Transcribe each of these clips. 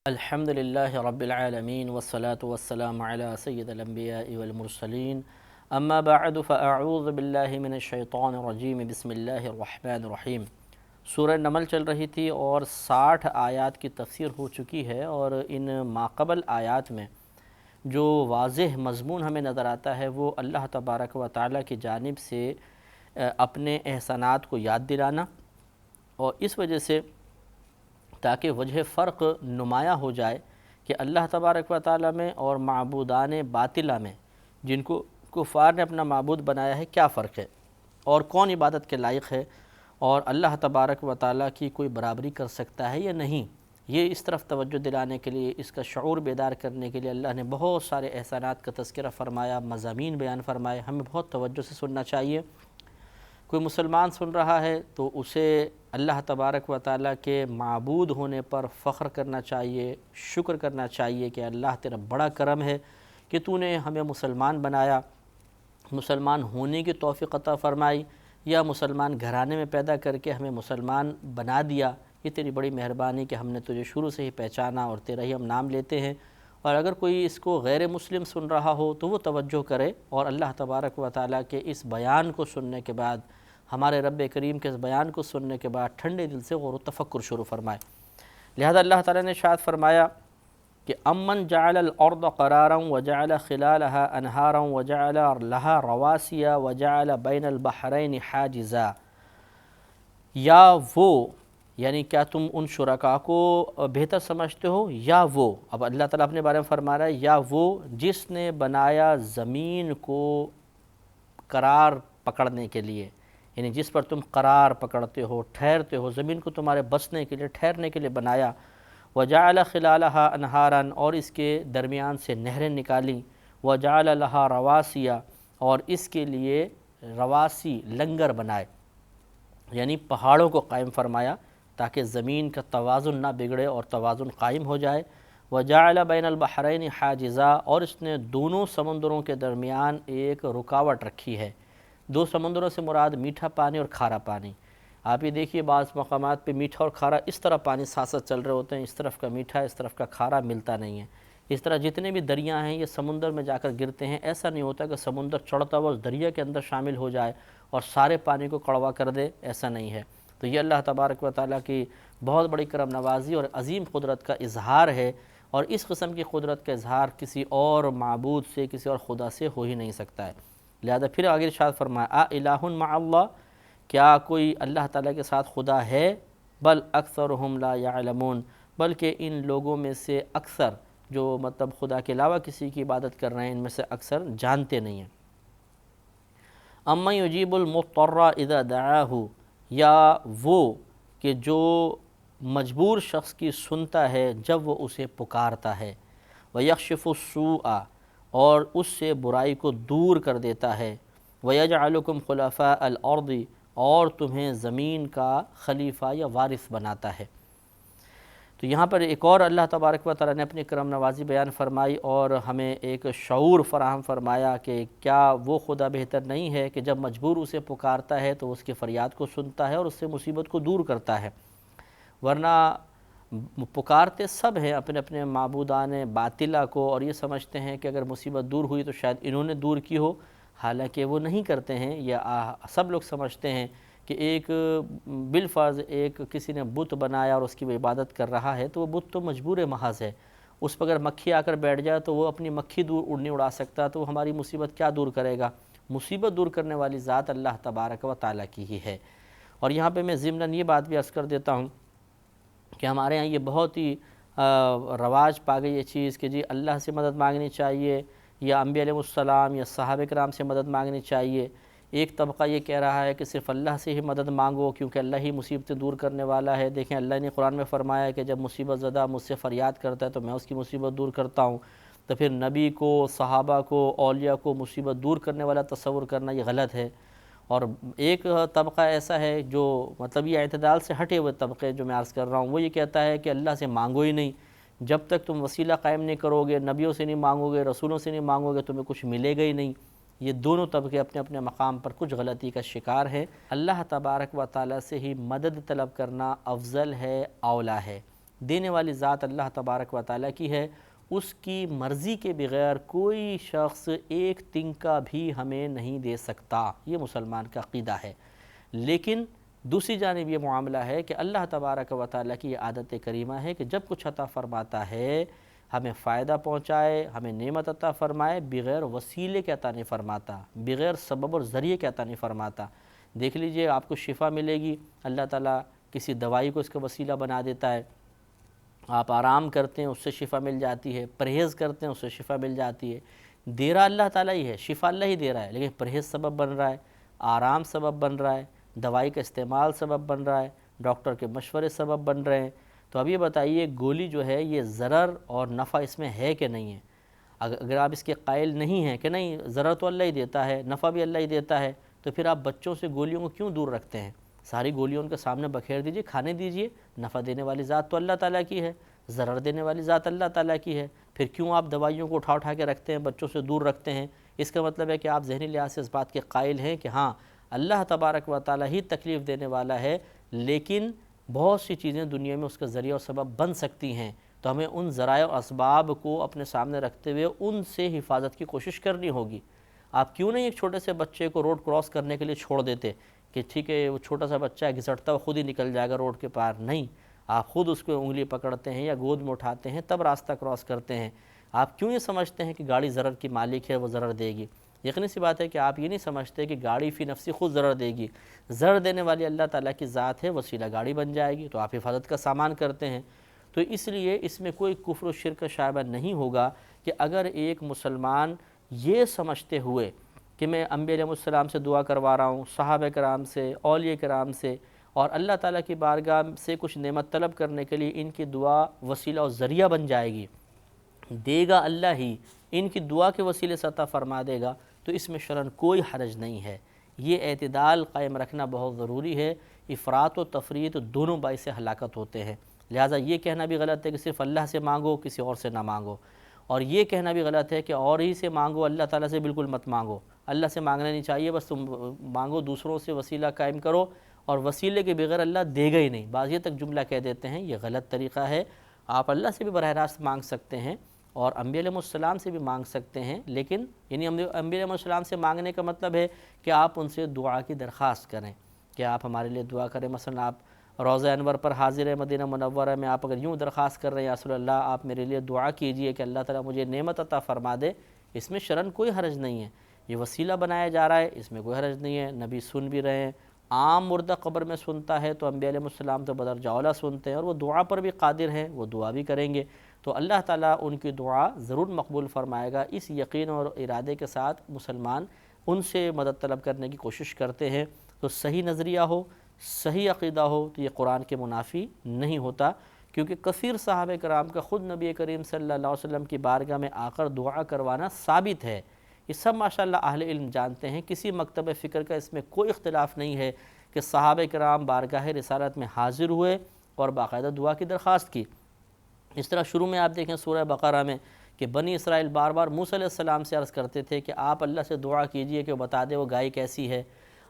الحمد للہ رب العالمین والصلاة والسلام علی سید الانبیاء والمرسلین اما بعد فاعوذ باللہ من الشیطان الرجیم بسم اللہ الرحمن الرحیم۔ سورہ نمل چل رہی تھی اور 60 آیات کی تفسیر ہو چکی ہے، اور ان ماقبل آیات میں جو واضح مضمون ہمیں نظر آتا ہے وہ اللہ تبارک و تعالیٰ کی جانب سے اپنے احسانات کو یاد دلانا، اور اس وجہ سے تاکہ وجہ فرق نمایاں ہو جائے کہ اللہ تبارک و تعالیٰ میں اور معبودان باطلہ میں جن کو کفار نے اپنا معبود بنایا ہے کیا فرق ہے، اور کون عبادت کے لائق ہے، اور اللہ تبارک و تعالیٰ کی کوئی برابری کر سکتا ہے یا نہیں۔ یہ اس طرف توجہ دلانے کے لیے، اس کا شعور بیدار کرنے کے لیے اللہ نے بہت سارے احسانات کا تذکرہ فرمایا، مضامین بیان فرمائے۔ ہمیں بہت توجہ سے سننا چاہیے۔ کوئی مسلمان سن رہا ہے تو اسے اللہ تبارک و تعالیٰ کے معبود ہونے پر فخر کرنا چاہیے، شکر کرنا چاہیے کہ اللہ تیرا بڑا کرم ہے کہ تو نے ہمیں مسلمان بنایا، مسلمان ہونے کی توفیق عطا فرمائی، یا مسلمان گھرانے میں پیدا کر کے ہمیں مسلمان بنا دیا۔ یہ تیری بڑی مہربانی کہ ہم نے تجھے شروع سے ہی پہچانا اور تیرا ہی ہم نام لیتے ہیں۔ اور اگر کوئی اس کو غیر مسلم سن رہا ہو تو وہ توجہ کرے اور اللہ تبارک و تعالیٰ کے اس بیان کو سننے کے بعد، ہمارے رب کریم کے اس بیان کو سننے کے بعد ٹھنڈے دل سے غور و تفکر شروع فرمائے۔ لہذا اللہ تعالیٰ نے ارشاد فرمایا کہ امن جعل الارض قرارا وجعل خلالها انہارا وجعل لها رواسي وجعل بین البحرین حاجزا، یا وہ، یعنی کیا تم ان شرکاء کو بہتر سمجھتے ہو، یا وہ، اب اللہ تعالیٰ اپنے بارے میں فرما رہا ہے، یا وہ جس نے بنایا زمین کو قرار پکڑنے کے لیے، یعنی جس پر تم قرار پکڑتے ہو، ٹھہرتے ہو، زمین کو تمہارے بسنے کے لیے، ٹھہرنے کے لیے بنایا۔ وجعل خلالها انہارا، اور اس کے درمیان سے نہریں نکالیں۔ وجعل لها رواسي، اور اس کے لیے رواسی، لنگر بنائے، یعنی پہاڑوں کو قائم فرمایا تاکہ زمین کا توازن نہ بگڑے اور توازن قائم ہو جائے۔ وجعل بین البحرین حاجزا، اور اس نے دونوں سمندروں کے درمیان ایک رکاوٹ رکھی ہے۔ دو سمندروں سے مراد میٹھا پانی اور کھارا پانی۔ آپ یہ دیکھیے بعض مقامات پہ میٹھا اور کھارا اس طرح پانی ساتھ ساتھ چل رہے ہوتے ہیں، اس طرف کا میٹھا اس طرف کا کھارا ملتا نہیں ہے۔ اس طرح جتنے بھی دریا ہیں یہ سمندر میں جا کر گرتے ہیں، ایسا نہیں ہوتا کہ سمندر چڑھتا ہوا اس دریا کے اندر شامل ہو جائے اور سارے پانی کو کڑوا کر دے، ایسا نہیں ہے۔ تو یہ اللہ تبارک و تعالیٰ کی بہت بڑی کرم نوازی اور عظیم قدرت کا اظہار ہے، اور اس قسم کی قدرت کا اظہار کسی اور معبود سے، کسی اور خدا سے ہو ہی نہیں سکتا ہے۔ لہذا پھر آگے ارشاد فرمایا الہ مع اللہ، کیا کوئی اللہ تعالیٰ کے ساتھ خدا ہے؟ بل اکثرہم لا یعلمون، بلکہ ان لوگوں میں سے اکثر جو مطلب خدا کے علاوہ کسی کی عبادت کر رہے ہیں، ان میں سے اکثر جانتے نہیں ہیں۔ امن یجیب المضطر اذا دعاہ، یا وہ کہ جو مجبور شخص کی سنتا ہے جب وہ اسے پکارتا ہے۔ ویکشف السوء، اور اس سے برائی کو دور کر دیتا ہے۔ ویجعلکم خلفاء الارض، اور تمہیں زمین کا خلیفہ یا وارث بناتا ہے۔ تو یہاں پر ایک اور اللہ تبارک و تعالیٰ نے اپنی کرم نوازی بیان فرمائی اور ہمیں ایک شعور فراہم فرمایا کہ کیا وہ خدا بہتر نہیں ہے کہ جب مجبور اسے پکارتا ہے تو اس کی فریاد کو سنتا ہے اور اس سے مصیبت کو دور کرتا ہے۔ ورنہ پکارتے سب ہیں اپنے اپنے معبودان باطلہ کو، اور یہ سمجھتے ہیں کہ اگر مصیبت دور ہوئی تو شاید انہوں نے دور کی ہو، حالانکہ وہ نہیں کرتے ہیں۔ یا سب لوگ سمجھتے ہیں کہ ایک بالفرض ایک کسی نے بت بنایا اور اس کی وہ عبادت کر رہا ہے تو وہ بت تو مجبور محض ہے، اس پر اگر مکھی آ کر بیٹھ جائے تو وہ اپنی مکھی دور نہیں اڑا سکتا، تو وہ ہماری مصیبت کیا دور کرے گا؟ مصیبت دور کرنے والی ذات اللہ تبارک و تعالیٰ کی ہی ہے۔ اور یہاں پہ میں ضمناً یہ بات بھی عرض کر دیتا ہوں کہ ہمارے ہاں یہ بہت ہی رواج پا گئی یہ چیز کہ جی اللہ سے مدد مانگنی چاہیے، یا انبیاء علیہ السلام یا صحابہ کرام سے مدد مانگنی چاہیے۔ ایک طبقہ یہ کہہ رہا ہے کہ صرف اللہ سے ہی مدد مانگو کیونکہ اللہ ہی مصیبتیں دور کرنے والا ہے۔ دیکھیں اللہ نے قرآن میں فرمایا کہ جب مصیبت زدہ مجھ سے فریاد کرتا ہے تو میں اس کی مصیبت دور کرتا ہوں۔ تو پھر نبی کو، صحابہ کو، اولیاء کو مصیبت دور کرنے والا تصور کرنا یہ غلط ہے۔ اور ایک طبقہ ایسا ہے جو مطلب یہ اعتدال سے ہٹے ہوئے طبقے جو میں عرض کر رہا ہوں، وہ یہ کہتا ہے کہ اللہ سے مانگو ہی نہیں، جب تک تم وسیلہ قائم نہیں کرو گے، نبیوں سے نہیں مانگو گے، رسولوں سے نہیں مانگو گے، تمہیں کچھ ملے گا ہی نہیں۔ یہ دونوں طبقے اپنے اپنے مقام پر کچھ غلطی کا شکار ہے۔ اللہ تبارک و تعالیٰ سے ہی مدد طلب کرنا افضل ہے، اولا ہے۔ دینے والی ذات اللہ تبارک و تعالیٰ کی ہے، اس کی مرضی کے بغیر کوئی شخص ایک تنکا بھی ہمیں نہیں دے سکتا، یہ مسلمان کا عقیدہ ہے۔ لیکن دوسری جانب یہ معاملہ ہے کہ اللہ تبارک و تعالیٰ کی یہ عادت کریمہ ہے کہ جب کچھ عطا فرماتا ہے ہمیں فائدہ پہنچائے، ہمیں نعمت عطا فرمائے، بغیر وسیلے کے عطا نہیں فرماتا، بغیر سبب اور ذریعے کے عطا نہیں فرماتا۔ دیکھ لیجئے آپ کو شفا ملے گی، اللہ تعالیٰ کسی دوائی کو اس کا وسیلہ بنا دیتا ہے، آپ آرام کرتے ہیں اس سے شفا مل جاتی ہے، پرہیز کرتے ہیں اس سے شفا مل جاتی ہے۔ دے رہا اللہ تعالیٰ ہی ہے، شفا اللہ ہی دے رہا ہے، لیکن پرہیز سبب بن رہا ہے، آرام سبب بن رہا ہے، دوائی کا استعمال سبب بن رہا ہے، ڈاکٹر کے مشورے سبب بن رہے ہیں۔ تو اب یہ بتائیے گولی جو ہے یہ ضرر اور نفع اس میں ہے کہ نہیں ہے؟ اگر آپ اس کے قائل نہیں ہیں کہ نہیں ضرر تو اللہ ہی دیتا ہے، نفع بھی اللہ ہی دیتا ہے، تو پھر آپ بچوں سے گولیوں کو کیوں دور رکھتے ہیں؟ ساری گولیوں ان کے سامنے بکھیر دیجئے، کھانے دیجئے، نفع دینے والی ذات تو اللہ تعالیٰ کی ہے، ضرر دینے والی ذات اللہ تعالیٰ کی ہے، پھر کیوں آپ دوائیوں کو اٹھا کے رکھتے ہیں، بچوں سے دور رکھتے ہیں؟ اس کا مطلب ہے کہ آپ ذہنی لحاظ سے اس بات کے قائل ہیں کہ ہاں اللہ تبارک و تعالیٰ ہی تکلیف دینے والا ہے، لیکن بہت سی چیزیں دنیا میں اس کا ذریعہ اور سبب بن سکتی ہیں، تو ہمیں ان ذرائع اور اسباب کو اپنے سامنے رکھتے ہوئے ان سے حفاظت کی کوشش کرنی ہوگی۔ آپ کیوں نہیں ایک چھوٹے سے بچے کو روڈ کراس کرنے کے لیے چھوڑ دیتے کہ ٹھیک ہے وہ چھوٹا سا بچہ ہے گھسٹتا ہوا خود ہی نکل جائے گا روڈ کے پار؟ نہیں، آپ خود اس کو انگلی پکڑتے ہیں یا گود میں اٹھاتے ہیں تب راستہ کراس کرتے ہیں۔ آپ کیوں یہ سمجھتے ہیں کہ گاڑی ضرر کی مالک ہے، وہ ضرر دے گی؟ یقینی سی بات ہے کہ آپ یہ نہیں سمجھتے کہ گاڑی فی نفسی خود ضرر دے گی، ضرر دینے والی اللہ تعالیٰ کی ذات ہے، وسیلہ گاڑی بن جائے گی، تو آپ حفاظت کا سامان کرتے ہیں۔ تو اس لیے اس میں کوئی کفر و شرک کا شائبہ نہیں ہوگا کہ اگر ایک مسلمان یہ سمجھتے ہوئے کہ میں انبیاء علیہ السلام سے دعا کروا رہا ہوں، صحابہ کرام سے، اولیاء کرام سے، اور اللہ تعالیٰ کی بارگاہ سے کچھ نعمت طلب کرنے کے لیے ان کی دعا وسیلہ اور ذریعہ بن جائے گی، دے گا اللہ ہی، ان کی دعا کے وسیلے سے عطا فرما دے گا، تو اس میں شرعاً کوئی حرج نہیں ہے۔ یہ اعتدال قائم رکھنا بہت ضروری ہے، افراط و تفریط دونوں باعث ہلاکت ہوتے ہیں۔ لہٰذا یہ کہنا بھی غلط ہے کہ صرف اللہ سے مانگو، کسی اور سے نہ مانگو، اور یہ کہنا بھی غلط ہے کہ اور ہی سے مانگو، اللہ تعالیٰ سے بالکل مت مانگو۔ اللہ سے مانگنا نہیں چاہیے، بس تم مانگو دوسروں سے وسیلہ قائم کرو، اور وسیلے کے بغیر اللہ دے گا ہی نہیں، بعض یہ تک جملہ کہہ دیتے ہیں، یہ غلط طریقہ ہے۔ آپ اللہ سے بھی براہ راست مانگ سکتے ہیں اور انبیاء علیہ السلام سے بھی مانگ سکتے ہیں، لیکن یعنی انبیاء علیہ السلام سے مانگنے کا مطلب ہے کہ آپ ان سے دعا کی درخواست کریں کہ آپ ہمارے لیے دعا کریں۔ مثلا آپ روضہ انور پر حاضر مدینہ منورہ میں آپ اگر یوں درخواست کر رہے ہیں یا رسول اللہ آپ میرے لیے دعا کیجئے کہ اللہ تعالیٰ مجھے نعمت عطا فرما دے، اس میں شرعاً کوئی حرج نہیں ہے، یہ وسیلہ بنایا جا رہا ہے، اس میں کوئی حرج نہیں ہے، نبی سن بھی رہے ہیں، عام مردہ قبر میں سنتا ہے تو انبیاء علیہ السلام تو بدرجہ اولیٰ سنتے ہیں، اور وہ دعا پر بھی قادر ہیں، وہ دعا بھی کریں گے، تو اللہ تعالیٰ ان کی دعا ضرور مقبول فرمائے گا۔ اس یقین اور ارادے کے ساتھ مسلمان ان سے مدد طلب کرنے کی کوشش کرتے ہیں، تو صحیح نظریہ ہو، صحیح عقیدہ ہو تو یہ قرآن کے منافی نہیں ہوتا، کیونکہ کثیر صحابہ کرام کا خود نبی کریم صلی اللہ علیہ وسلم کی بارگاہ میں آ کر دعا کروانا ثابت ہے۔ یہ سب ماشاءاللہ اہل علم جانتے ہیں، کسی مکتب فکر کا اس میں کوئی اختلاف نہیں ہے کہ صحابہ کرام بارگاہ رسالت میں حاضر ہوئے اور باقاعدہ دعا کی درخواست کی۔ اس طرح شروع میں آپ دیکھیں سورہ بقرہ میں کہ بنی اسرائیل بار بار موسیٰ علیہ السلام سے عرض کرتے تھے کہ آپ اللہ سے دعا کیجئے کہ وہ بتا دے وہ گائے کیسی ہے،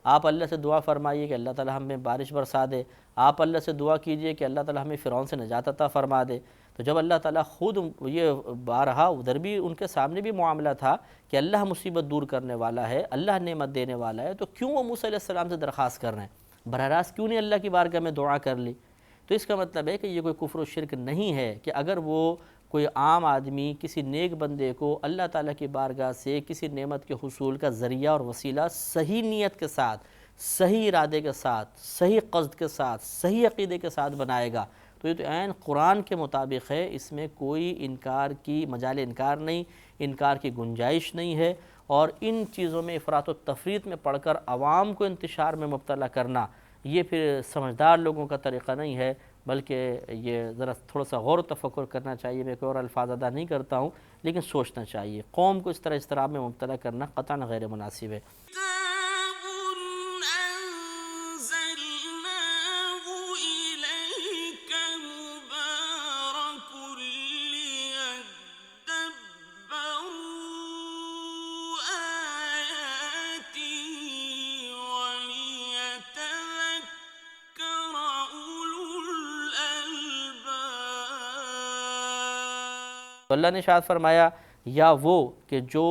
آپ اللہ سے دعا فرمائیے کہ اللہ تعالیٰ ہمیں بارش برسا دے، آپ اللہ سے دعا کیجئے کہ اللہ تعالیٰ ہمیں فرعون سے نجات عطا فرما دے۔ تو جب اللہ تعالیٰ خود یہ بارہا ادھر بھی ان کے سامنے بھی معاملہ تھا کہ اللہ مصیبت دور کرنے والا ہے، اللہ نعمت دینے والا ہے، تو کیوں وہ موسیٰ علیہ السلام سے درخواست کر رہے ہیں؟ براہ راست کیوں نہیں اللہ کی بارگاہ میں دعا کر لی؟ تو اس کا مطلب ہے کہ یہ کوئی کفر و شرک نہیں ہے کہ اگر وہ کوئی عام آدمی کسی نیک بندے کو اللہ تعالیٰ کی بارگاہ سے کسی نعمت کے حصول کا ذریعہ اور وسیلہ صحیح نیت کے ساتھ، صحیح ارادے کے ساتھ، صحیح قصد کے ساتھ، صحیح عقیدے کے ساتھ بنائے گا، تو یہ تو عین قرآن کے مطابق ہے، اس میں کوئی انکار کی مجال انکار نہیں، انکار کی گنجائش نہیں ہے، اور ان چیزوں میں افراط و تفریط میں پڑھ کر عوام کو انتشار میں مبتلا کرنا یہ پھر سمجھدار لوگوں کا طریقہ نہیں ہے، بلکہ یہ ذرا تھوڑا سا غور و تفکر کرنا چاہیے۔ میں کوئی اور الفاظ ادا نہیں کرتا ہوں، لیکن سوچنا چاہیے، قوم کو اس طرح اضطراب میں مبتلا کرنا قطعاً غیر مناسب ہے۔ تو اللہ نے ارشاد فرمایا یا وہ کہ جو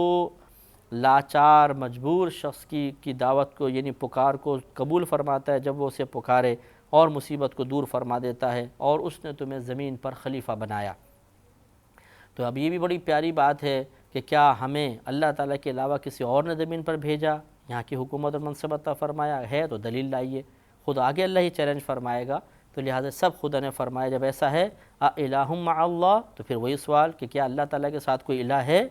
لاچار مجبور شخص کی دعوت کو یعنی پکار کو قبول فرماتا ہے جب وہ اسے پکارے اور مصیبت کو دور فرما دیتا ہے، اور اس نے تمہیں زمین پر خلیفہ بنایا۔ تو اب یہ بھی بڑی پیاری بات ہے کہ کیا ہمیں اللہ تعالیٰ کے علاوہ کسی اور نے زمین پر بھیجا، یہاں کی حکومت اور منصب عطا فرمایا ہے؟ تو دلیل لائیے، خود آگے اللہ ہی چیلنج فرمائے گا، تو لہٰذا سب خدا نے فرمایا جب ایسا ہے اَإِلَٰهٌ مَّعَ اللَّهِ، تو پھر وہی سوال کہ کیا اللہ تعالیٰ کے ساتھ کوئی الہ ہے؟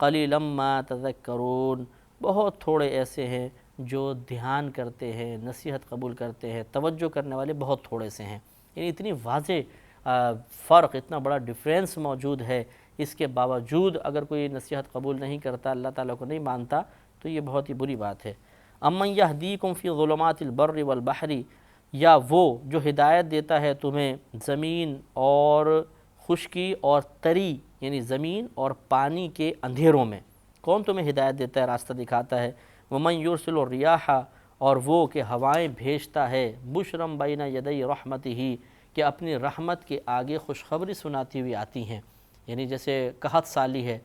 قَلِيلًا مَّا تَذَكَّرُونَ، بہت تھوڑے ایسے ہیں جو دھیان کرتے ہیں، نصیحت قبول کرتے ہیں، توجہ کرنے والے بہت تھوڑے سے ہیں۔ یعنی اتنی واضح فرق، اتنا بڑا ڈیفرنس موجود ہے، اس کے باوجود اگر کوئی نصیحت قبول نہیں کرتا، اللہ تعالیٰ کو نہیں مانتا، تو یہ بہت ہی بری بات ہے۔ اَمَّن يَهْدِيكُمْ فِي ظُلُمَاتِ الْبَرِّ وَالْبَحْرِ، یا وہ جو ہدایت دیتا ہے تمہیں زمین اور خشکی اور تری یعنی زمین اور پانی کے اندھیروں میں، کون تمہیں ہدایت دیتا ہے، راستہ دکھاتا ہے؟ وَمَن يُرْسِلُ الرِّيَاحَ، اور وہ کہ ہوائیں بھیجتا ہے، بُشْرًا بَيْنَ يَدَيْ رَحْمَتِهِ، کہ اپنی رحمت کے آگے خوشخبری سناتی ہوئی آتی ہیں۔ یعنی جیسے قحط سالی ہے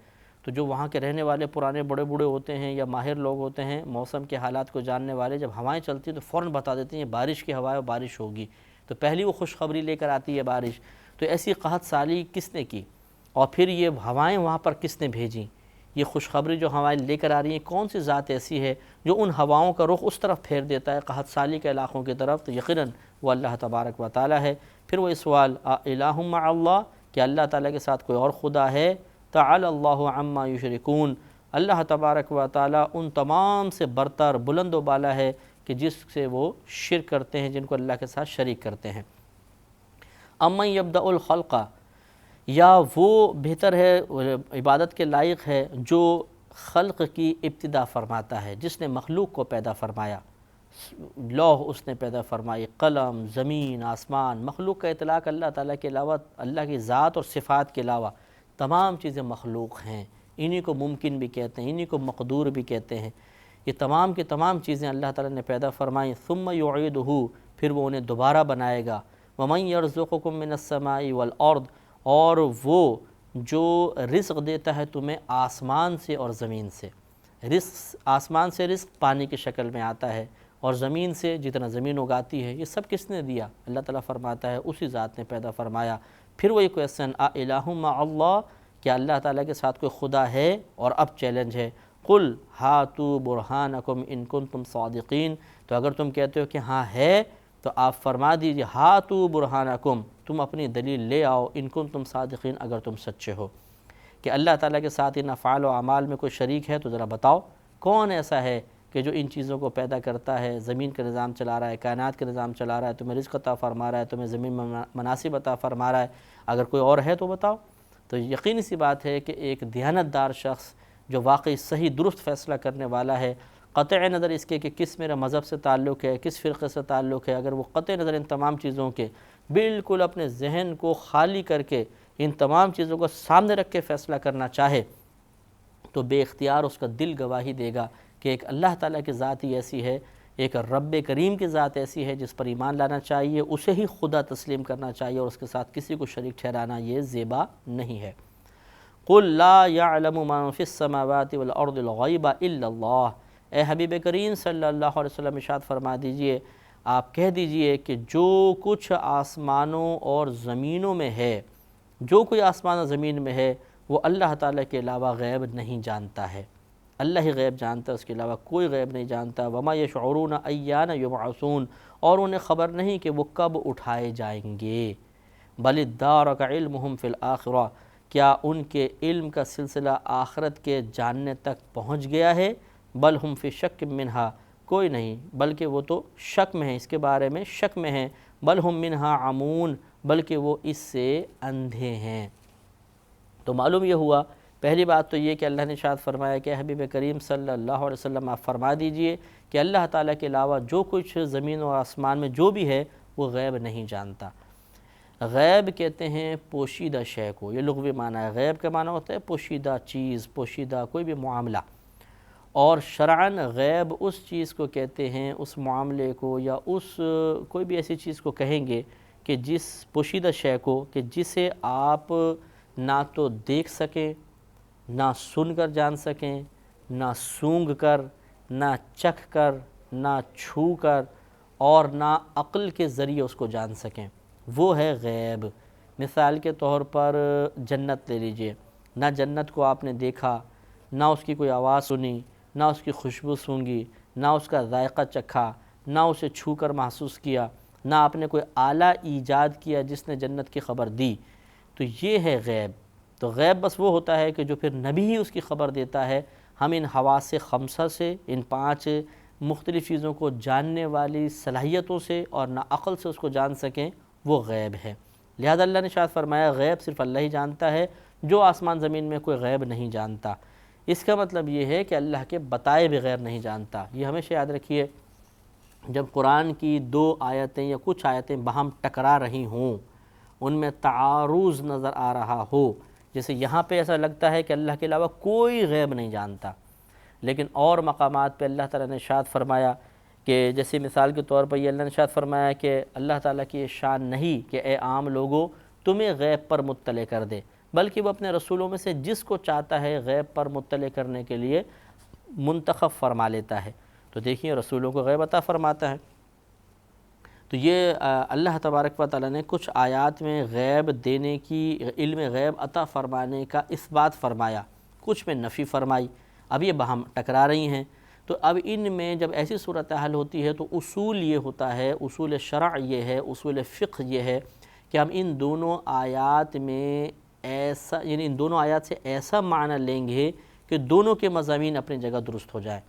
تو جو وہاں کے رہنے والے پرانے بڑے بوڑھے ہوتے ہیں یا ماہر لوگ ہوتے ہیں موسم کے حالات کو جاننے والے، جب ہوائیں چلتی ہیں تو فوراً بتا دیتے ہیں یہ بارش کی ہوا ہے، بارش ہوگی، تو پہلی وہ خوشخبری لے کر آتی ہے بارش۔ تو ایسی قحط سالی کس نے کی، اور پھر یہ ہوائیں وہاں پر کس نے بھیجیں؟ یہ خوشخبری جو ہوائیں لے کر آ رہی ہیں، کون سی ذات ایسی ہے جو ان ہواؤں کا رخ اس طرف پھیر دیتا ہے قحط سالی کے علاقوں کی طرف؟ تو یقیناً وہ اللہ تبارک و تعالیٰ ہے۔ پھر وہ سوال اَإِلَٰهٌ مَّعَ اللَّهِ، کہ اللہ تعالیٰ کے ساتھ کوئی اور خدا ہے؟ تعالی اللہ عما یشرکون، اللہ تبارک و تعالیٰ ان تمام سے برتر، بلند و بالا ہے کہ جس سے وہ شرک کرتے ہیں، جن کو اللہ کے ساتھ شریک کرتے ہیں۔ امن یبدأ الخلق، یا وہ بہتر ہے، عبادت کے لائق ہے جو خلق کی ابتدا فرماتا ہے، جس نے مخلوق کو پیدا فرمایا، لوح اس نے پیدا فرمائی، قلم، زمین، آسمان، مخلوق کا اطلاق اللہ تعالیٰ کے علاوہ، اللہ کی ذات اور صفات کے علاوہ تمام چیزیں مخلوق ہیں، انہی کو ممکن بھی کہتے ہیں، انہی کو مقدور بھی کہتے ہیں۔ یہ تمام کی تمام چیزیں اللہ تعالیٰ نے پیدا فرمائیں، ثم یعیدہ، پھر وہ انہیں دوبارہ بنائے گا۔ ومن یرزقکم من السماء والارض، اور وہ جو رزق دیتا ہے تمہیں آسمان سے اور زمین سے۔ رزق، آسمان سے رزق پانی کی شکل میں آتا ہے، اور زمین سے جتنا زمین اگاتی ہے، یہ سب کس نے دیا؟ اللہ تعالیٰ فرماتا ہے اسی ذات نے پیدا فرمایا۔ پھر وہی کویسچن اَإِلَٰهٌ مَّعَ اللَّهِ، کہ اللہ تعالیٰ کے ساتھ کوئی خدا ہے؟ اور اب چیلنج ہے، قُلْ هَاتُوا بُرْهَانَكُمْ إِن كُنتُمْ صَادِقِينَ، تو اگر تم کہتے ہو کہ ہاں ہے تو آپ فرما دیجئے ہاتوا برہانکم، تم اپنی دلیل لے آؤ، ان کنتم صادقین، اگر تم سچے ہو کہ اللہ تعالیٰ کے ساتھ ان افعال و اعمال میں کوئی شریک ہے تو ذرا بتاؤ کون ایسا ہے کہ جو ان چیزوں کو پیدا کرتا ہے، زمین کا نظام چلا رہا ہے، کائنات کا نظام چلا رہا ہے، تمہیں رزق عطا فرما رہا ہے، تمہیں زمین میں مناسب عطا فرما رہا ہے، اگر کوئی اور ہے تو بتاؤ۔ تو یقینی سی بات ہے کہ ایک دیانتدار شخص جو واقعی صحیح درست فیصلہ کرنے والا ہے، قطع نظر اس کے کہ کس میرا مذہب سے تعلق ہے، کس فرقے سے تعلق ہے، اگر وہ قطع نظر ان تمام چیزوں کے بالکل اپنے ذہن کو خالی کر کے ان تمام چیزوں کو سامنے رکھ کے فیصلہ کرنا چاہے تو بے اختیار اس کا دل گواہی دے گا کہ ایک اللہ تعالیٰ کی ذات ہی ایسی ہے، ایک رب کریم کی ذات ایسی ہے جس پر ایمان لانا چاہیے، اسے ہی خدا تسلیم کرنا چاہیے، اور اس کے ساتھ کسی کو شریک ٹھہرانا یہ زیبا نہیں ہے۔ قُلْ لَا يَعْلَمُ مَن فِي السَّمَاوَاتِ وَالْأَرْضِ الْغَيْبَ إِلَّا اللَّهُ، اے حبیب کریم صلی اللہ علیہ وسلم ارشاد فرما دیجئے، آپ کہہ دیجئے کہ جو کچھ آسمانوں اور زمینوں میں ہے، جو کوئی آسمان اور زمین میں ہے وہ اللہ تعالیٰ کے علاوہ غیب نہیں جانتا ہے، اللہ ہی غیب جانتا ہے، اس کے علاوہ کوئی غیب نہیں جانتا۔ وَمَا يَشْعُرُونَ أَيَّانَ يُبْعَثُونَ، اور انہیں خبر نہیں کہ وہ کب اٹھائے جائیں گے۔ بَلِ ادَّارَكَ عِلْمُهُمْ فِي الْآخِرَةِ، کیا ان کے علم کا سلسلہ آخرت کے جاننے تک پہنچ گیا ہے؟ بل ہم فی شک منہا، کوئی نہیں بلکہ وہ تو شک میں ہیں، اس کے بارے میں شک میں ہیں۔ بل ہم منہا عمون، بلکہ وہ اس سے اندھے ہیں۔ تو معلوم یہ ہوا، پہلی بات تو یہ کہ اللہ نے ارشاد فرمایا کہ حبیب کریم صلی اللہ علیہ وسلم آپ فرما دیجئے کہ اللہ تعالیٰ کے علاوہ جو کچھ زمین اور آسمان میں جو بھی ہے وہ غیب نہیں جانتا۔ غیب کہتے ہیں پوشیدہ شے کو، یہ لغوی معنی ہے۔ غیب کا معنی ہوتا ہے پوشیدہ چیز، پوشیدہ کوئی بھی معاملہ، اور شرعاً غیب اس چیز کو کہتے ہیں، اس معاملے کو یا اس کوئی بھی ایسی چیز کو کہیں گے کہ جس پوشیدہ شے کو کہ جسے آپ نہ تو دیکھ سکیں، نہ سن کر جان سکیں، نہ سونگھ کر، نہ چکھ کر، نہ چھو کر، اور نہ عقل کے ذریعے اس کو جان سکیں، وہ ہے غیب۔ مثال کے طور پر جنت لے لیجئے، نہ جنت کو آپ نے دیکھا، نہ اس کی کوئی آواز سنی، نہ اس کی خوشبو سونگھی، نہ اس کا ذائقہ چکھا، نہ اسے چھو کر محسوس کیا، نہ آپ نے کوئی آلہ ایجاد کیا جس نے جنت کی خبر دی، تو یہ ہے غیب۔ تو غیب بس وہ ہوتا ہے کہ جو پھر نبی ہی اس کی خبر دیتا ہے۔ ہم ان حواس خمسہ سے، ان 5 مختلف چیزوں کو جاننے والی صلاحیتوں سے اور نہ عقل سے اس کو جان سکیں، وہ غیب ہے۔ لہذا اللہ نے ارشاد فرمایا غیب صرف اللہ ہی جانتا ہے، جو آسمان زمین میں کوئی غیب نہیں جانتا۔ اس کا مطلب یہ ہے کہ اللہ کے بتائے بغیر نہیں جانتا۔ یہ ہمیشہ یاد رکھیے، جب قرآن کی 2 آیتیں یا کچھ آیتیں باہم ٹکرا رہی ہوں، ان میں تعارض نظر آ رہا ہو، جیسے یہاں پہ ایسا لگتا ہے کہ اللہ کے علاوہ کوئی غیب نہیں جانتا، لیکن اور مقامات پہ اللہ تعالیٰ نے ارشاد فرمایا کہ جیسے مثال کے طور پر یہ اللہ نے ارشاد فرمایا کہ اللہ تعالیٰ کی یہ شان نہیں کہ اے عام لوگوں تمہیں غیب پر مطلع کر دے، بلکہ وہ اپنے رسولوں میں سے جس کو چاہتا ہے غیب پر مطلع کرنے کے لیے منتخب فرما لیتا ہے۔ تو دیکھیے رسولوں کو غیب عطا فرماتا ہے۔ تو یہ اللہ تبارک و تعالیٰ نے کچھ آیات میں غیب دینے کی، علم غیب عطا فرمانے کا اثبات فرمایا، کچھ میں نفی فرمائی۔ اب یہ باہم ٹکرا رہی ہیں، تو اب ان میں جب ایسی صورتحال ہوتی ہے تو اصول یہ ہوتا ہے، اصول شرع یہ ہے، اصول فقہ یہ ہے کہ ہم ان دونوں آیات میں ایسا، یعنی ان دونوں آیات سے ایسا معنی لیں گے کہ دونوں کے مضامین اپنی جگہ درست ہو جائیں۔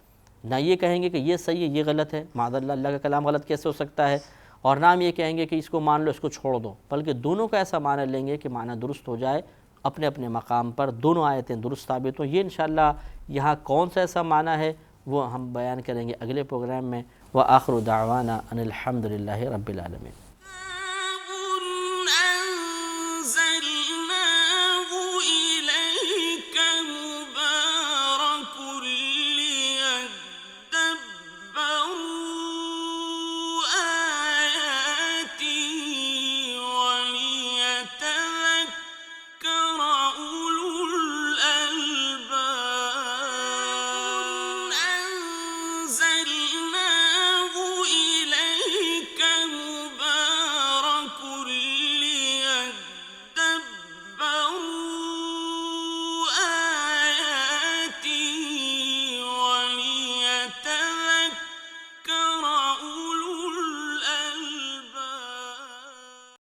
نہ یہ کہیں گے کہ یہ صحیح ہے یہ غلط ہے، معاذ اللہ اللہ کا کلام غلط کیسے ہو سکتا ہے، اور نہ ہم یہ کہیں گے کہ اس کو مان لو اس کو چھوڑ دو، بلکہ دونوں کا ایسا معنی لیں گے کہ معنی درست ہو جائے، اپنے اپنے مقام پر دونوں آیتیں درست ثابت ہوں۔ یہ انشاءاللہ یہاں کون سا ایسا معنی ہے وہ ہم بیان کریں گے اگلے پروگرام میں۔ وآخر دعوانا ان الحمدللہ رب العالمین۔